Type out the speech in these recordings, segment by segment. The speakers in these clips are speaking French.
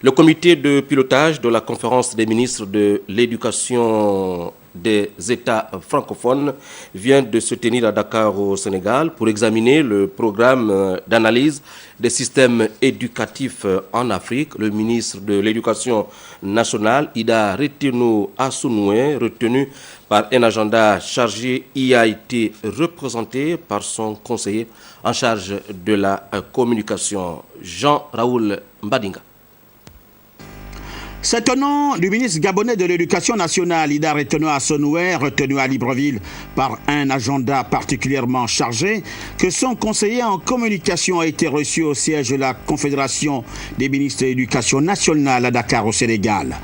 Le comité de pilotage de la conférence des ministres de l'éducation des États francophones vient de se tenir à Dakar au Sénégal pour examiner le programme d'analyse des systèmes éducatifs en Afrique. Le ministre de l'Éducation nationale, Ida Reteno Assounoué, retenu par un agenda chargé, y a été représenté par son conseiller en charge de la communication, Jean-Raoul Mbadinga. C'est au nom du ministre gabonais de l'Éducation nationale, Ida Reteno Assounoué, retenu à Libreville par un agenda particulièrement chargé, que son conseiller en communication a été reçu au siège de la Confédération des ministres de l'Éducation nationale à Dakar au Sénégal.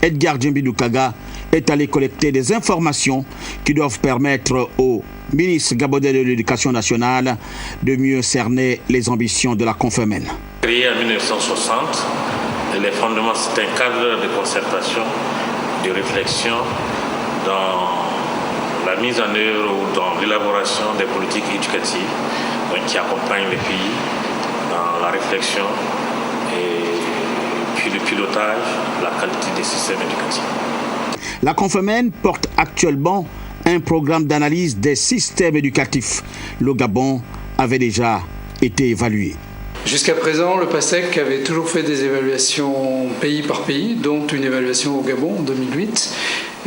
Edgar Djembidoukaga est allé collecter des informations qui doivent permettre au ministre gabonais de l'Éducation nationale de mieux cerner les ambitions de la Confémen. Créé en 1960, les fondements, c'est un cadre de concertation, de réflexion dans la mise en œuvre ou dans l'élaboration des politiques éducatives qui accompagnent les pays dans la réflexion et puis le pilotage, la qualité des systèmes éducatifs. La Confémen porte actuellement un programme d'analyse des systèmes éducatifs. Le Gabon avait déjà été évalué. Jusqu'à présent, le PASEC avait toujours fait des évaluations pays par pays, dont une évaluation au Gabon en 2008,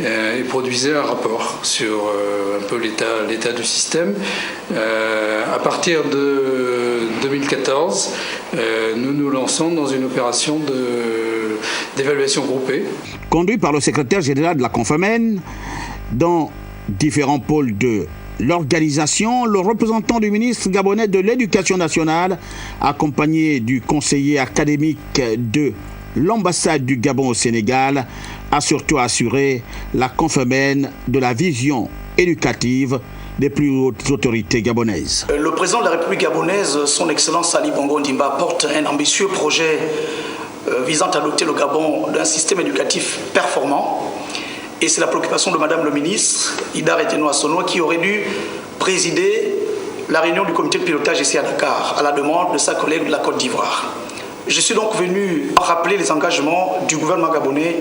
et produisait un rapport sur un peu l'état du système. À partir de 2014, nous nous lançons dans une opération d'évaluation groupée. Conduit par le secrétaire général de la Confémen, dans différents pôles de l'organisation, le représentant du ministre gabonais de l'Éducation nationale, accompagné du conseiller académique de l'ambassade du Gabon au Sénégal, a surtout assuré la Confémen de la vision éducative des plus hautes autorités gabonaises. Le président de la République gabonaise, son Excellence Ali Bongo Ondimba, porte un ambitieux projet visant à doter le Gabon d'un système éducatif performant. Et c'est la préoccupation de Madame le ministre, Ida Reteno Assounoué, qui aurait dû présider la réunion du comité de pilotage ici à Dakar, à la demande de sa collègue de la Côte d'Ivoire. Je suis donc venu rappeler les engagements du gouvernement gabonais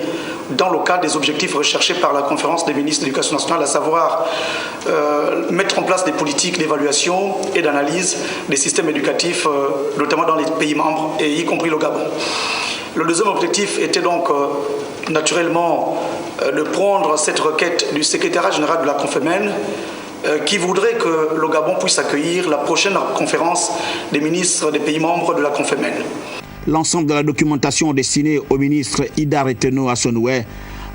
dans le cadre des objectifs recherchés par la conférence des ministres de l'Éducation nationale, à savoir mettre en place des politiques d'évaluation et d'analyse des systèmes éducatifs, notamment dans les pays membres, et y compris le Gabon. Le deuxième objectif était donc naturellement de prendre cette requête du secrétariat général de la Confémen qui voudrait que le Gabon puisse accueillir la prochaine conférence des ministres des pays membres de la Confémen. L'ensemble de la documentation destinée au ministre Ida Reteno Assounoué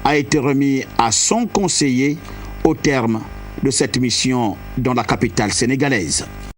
a été remis à son conseiller au terme de cette mission dans la capitale sénégalaise.